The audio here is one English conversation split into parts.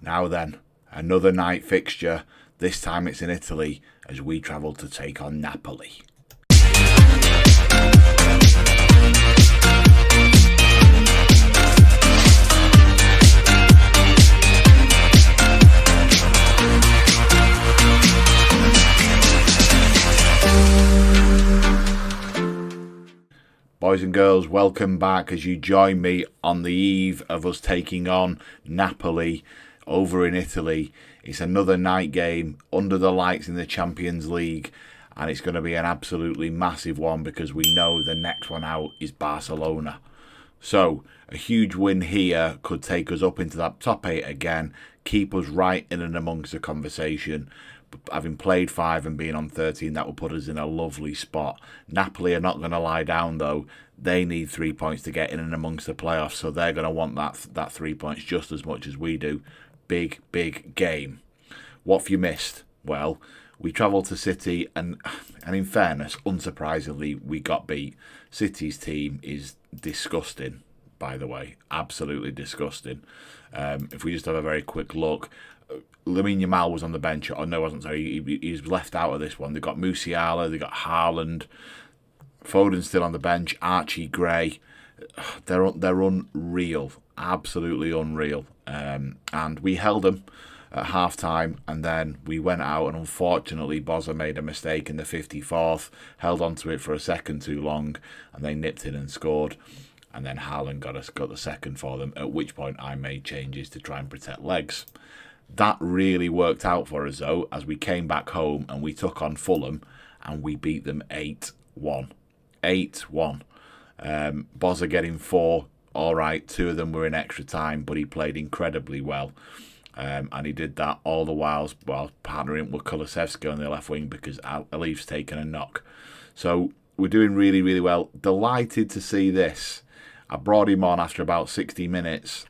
Now then, another night fixture. This time it's in Italy as we travel to take on Napoli. Boys and girls, welcome back as you join me on the eve of us taking on Napoli over in Italy. It's another night game under the lights in the Champions League, and it's going to be an absolutely massive one because we know the next one out is Barcelona. So a huge win here could take us up into that top 8 again, keep us right in and amongst the conversation. Having played 5 and being on 13, that will put us in a lovely spot. Napoli are not going to lie down though. They need 3 points to get in and amongst the playoffs, so they're going to want that 3 points just as much as we do. Big game. What have you missed? Well, we travelled to City and in fairness, unsurprisingly, we got beat. City's team is disgusting, by the way. Absolutely disgusting. If we just have a very quick look, Lamine Yamal was on the bench. Oh, no, wasn't. Sorry, he was left out of this one. They got Musiala, they got Haaland, Foden's still on the bench. Archie Gray, they're unreal, absolutely unreal. And we held them at half time, and then we went out. And unfortunately, Bozza made a mistake in the 54th, held on to it for a second too long, and they nipped in and scored. And then Haaland got the second for them. At which point, I made changes to try and protect legs. That really worked out for us, though, as we came back home and we took on Fulham and we beat them 8-1. 8-1. Bozza getting 4. All right, 2 of them were in extra time, but he played incredibly well. And he did that all the while partnering with Kulusevski on the left wing because Alif's taken a knock. So we're doing really, really well. Delighted to see this. I brought him on after about 60 minutes.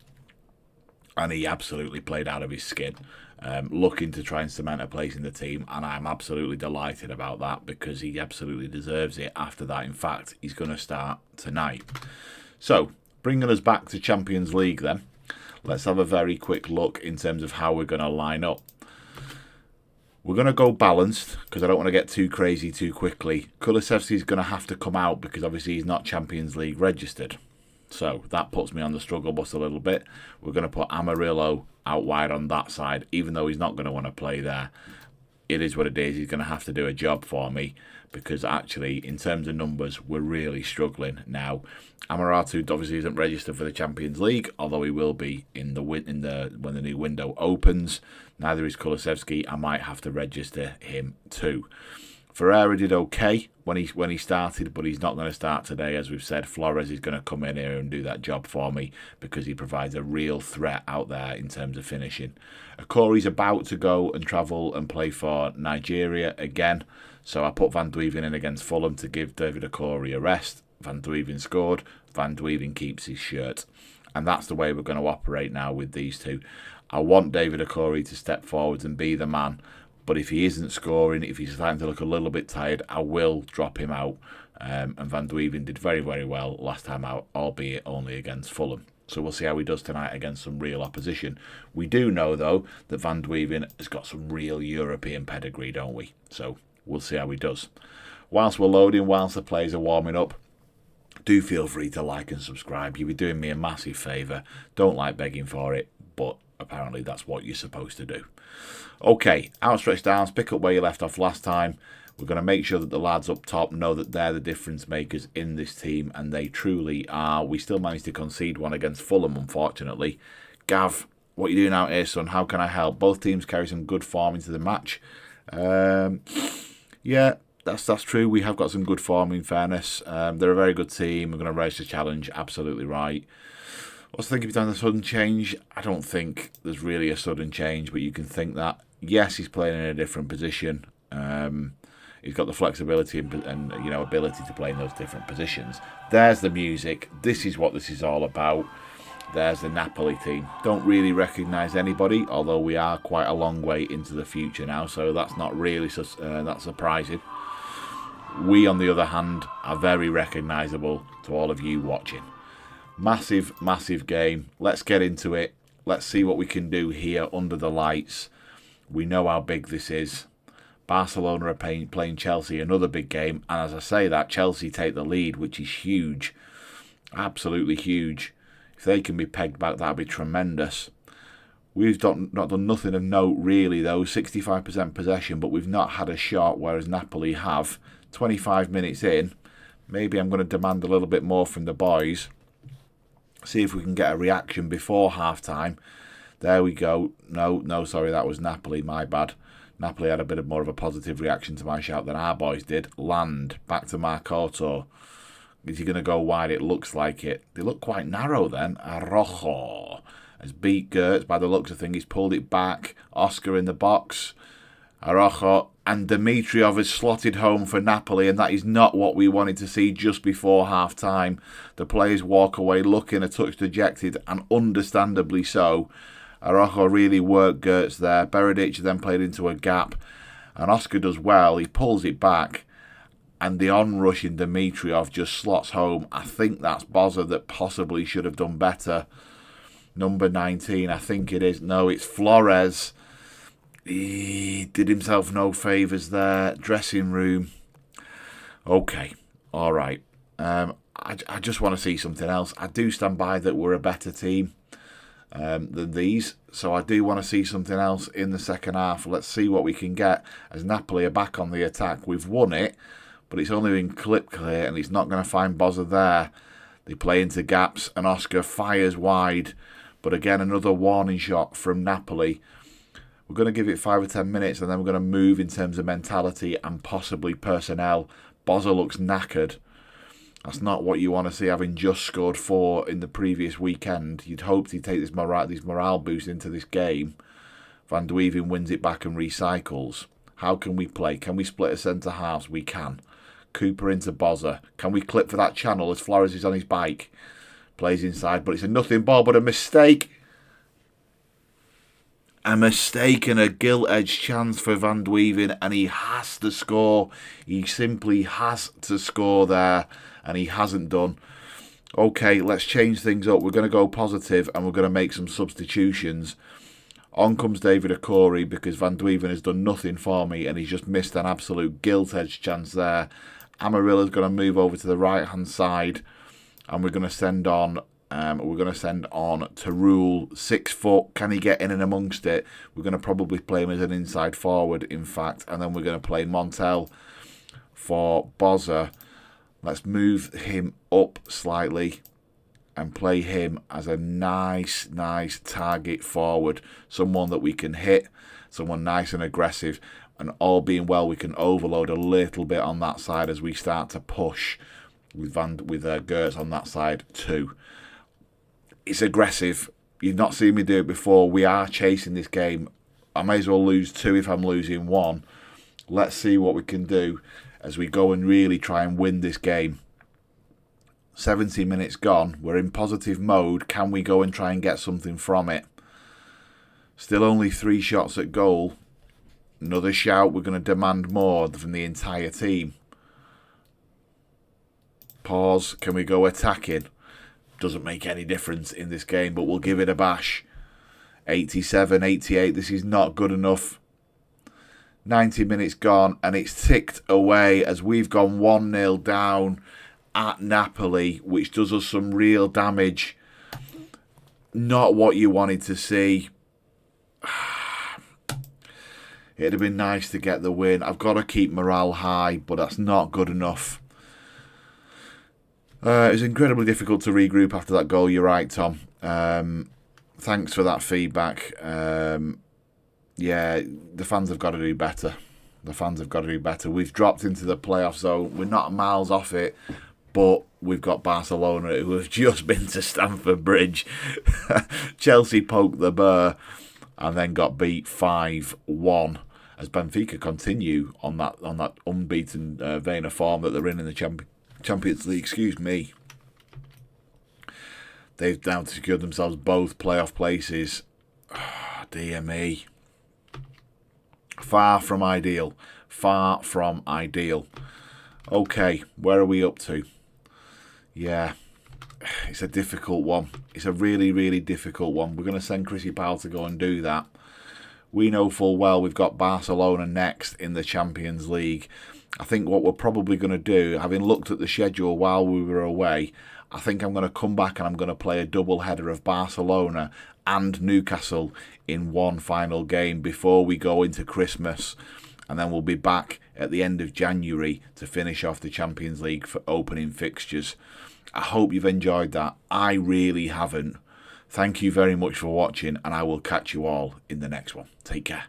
And he absolutely played out of his skin, looking to try and cement a place in the team. And I'm absolutely delighted about that because he absolutely deserves it after that. In fact, he's going to start tonight. So, bringing us back to Champions League then, let's have a very quick look in terms of how we're going to line up. We're going to go balanced because I don't want to get too crazy too quickly. Kulusevski's going to have to come out because obviously he's not Champions League registered. So that puts me on the struggle bus a little bit. We're going to put Amarillo out wide on that side, even though he's not going to want to play there. It is what it is. He's going to have to do a job for me because actually, in terms of numbers, we're really struggling now. Amaratu obviously isn't registered for the Champions League, although he will be when the new window opens. Neither is Kulusevski. I might have to register him too. Ferreira did okay when he started, but he's not going to start today. As we've said, Flores is going to come in here and do that job for me because he provides a real threat out there in terms of finishing. Okori's about to go and travel and play for Nigeria again, so I put Van Duyven in against Fulham to give David Okori a rest. Van Duyven scored. Van Duyven keeps his shirt. And that's the way we're going to operate now with these two. I want David Okori to step forwards and be the man. But if he isn't scoring, if he's starting to look a little bit tired, I will drop him out. And Van Duyven did very, very well last time out, albeit only against Fulham. So we'll see how he does tonight against some real opposition. We do know, though, that Van Duyven has got some real European pedigree, don't we? So we'll see how he does. Whilst we're loading, whilst the players are warming up, do feel free to like and subscribe. You'll be doing me a massive favour. Don't like begging for it, but apparently that's what you're supposed to do. Okay, outstretched arms, pick up where you left off last time. We're going to make sure that the lads up top know that they're the difference makers in this team, and they truly are. We still managed to concede one against Fulham, unfortunately. Gav, what are you doing out here, son? How can I help? Both teams carry some good form into the match. Yeah, that's true. We have got some good form, in fairness. They're a very good team. We're going to raise the challenge. Absolutely right. What's thinking behind the sudden change? I don't think there's really a sudden change, but you can think that. Yes, he's playing in a different position. He's got the flexibility and ability to play in those different positions. There's the music. This is what this is all about. There's the Napoli team. Don't really recognise anybody, although we are quite a long way into the future now, so that's not really that surprising. We, on the other hand, are very recognisable to all of you watching. Massive, massive game. Let's get into it. Let's see what we can do here under the lights. We know how big this is. Barcelona are playing Chelsea, another big game. And as I say that, Chelsea take the lead, which is huge. Absolutely huge. If they can be pegged back, that'd be tremendous. We've not done nothing of note, really, though. 65% possession, but we've not had a shot, whereas Napoli have. 25 minutes in. Maybe I'm going to demand a little bit more from the boys. See if we can get a reaction before half-time. There we go. No, sorry, that was Napoli, my bad. Napoli had a bit more of a positive reaction to my shout than our boys did. Land, back to Marcoto. Is he going to go wide? It looks like it. They look quite narrow then. Araujo has beat Gertz by the looks of things. He's pulled it back. Oscar in the box. Araujo and Dimitrov has slotted home for Napoli, and that is not what we wanted to see just before half-time. The players walk away looking a touch dejected, and understandably so. Araujo really worked Gertz there. Beredic then played into a gap, and Oscar does well. He pulls it back, and the onrush in Dimitrov just slots home. I think that's Bozza that possibly should have done better. Number 19, I think it is. No, it's Flores. He did himself no favours there. Dressing room. Okay, all right. I just want to see something else. I do stand by that we're a better team than these, so I do want to see something else in the second half. Let's see what we can get as Napoli are back on the attack. We've won it, but it's only been clipped clear, and it's not going to find Bozza there. They play into gaps, and Oscar fires wide, but again another warning shot from Napoli. We're going to give it 5 or 10 minutes, and then we're going to move in terms of mentality and possibly personnel. Bozza looks knackered. That's not what you want to see, having just scored 4 in the previous weekend. You'd hope he'd take this morale boost into this game. Van de Weeven wins it back and recycles. How can we play? Can we split a centre halves? We can. Cooper into Bozza. Can we clip for that channel as Flores is on his bike? Plays inside, but it's a nothing ball, but a mistake. A mistake and a gilt-edged chance for Van de Weeven, and he has to score. He simply has to score there, and he hasn't done. Okay, let's change things up. We're going to go positive, and we're going to make some substitutions. On comes David Okori, because Van de Weeven has done nothing for me, and he's just missed an absolute gilt-edged chance there. Amarilla's going to move over to the right-hand side, and we're going to send on to Rule. 6 foot. Can he get in and amongst it? We're going to probably play him as an inside forward, in fact. And then we're going to play Montel for Bozza. Let's move him up slightly and play him as a nice target forward. Someone that we can hit. Someone nice and aggressive. And all being well, we can overload a little bit on that side as we start to push with Gertz on that side too. It's aggressive. You've not seen me do it before. We are chasing this game. I may as well lose 2 if I'm losing 1. Let's see what we can do as we go and really try and win this game. 70 minutes gone. We're in positive mode. Can we go and try and get something from it? Still only 3 shots at goal. Another shout. We're going to demand more from the entire team. Pause. Can we go attacking? Doesn't make any difference in this game, but we'll give it a bash. 87, 88, this is not good enough. 90 minutes gone, and it's ticked away as we've gone 1-0 down at Napoli, which does us some real damage. Not what you wanted to see. It'd have been nice to get the win. I've got to keep morale high, but that's not good enough. It was incredibly difficult to regroup after that goal. You're right, Tom. Thanks for that feedback. Yeah, the fans have got to do better. We've dropped into the playoff zone. We're not miles off it, but we've got Barcelona who have just been to Stamford Bridge. Chelsea poked the bear and then got beat 5-1 as Benfica continue on that unbeaten vein of form that they're in the Champions League, excuse me. They've now secured themselves both playoff places. Oh, dear me. Far from ideal. Okay, where are we up to? Yeah, it's a difficult one. It's a really, really difficult one. We're going to send Chrissy Powell to go and do that. We know full well we've got Barcelona next in the Champions League. I think what we're probably going to do, having looked at the schedule while we were away, I think I'm going to come back and I'm going to play a double header of Barcelona and Newcastle in one final game before we go into Christmas. And then we'll be back at the end of January to finish off the Champions League for opening fixtures. I hope you've enjoyed that. I really haven't. Thank you very much for watching, and I will catch you all in the next one. Take care.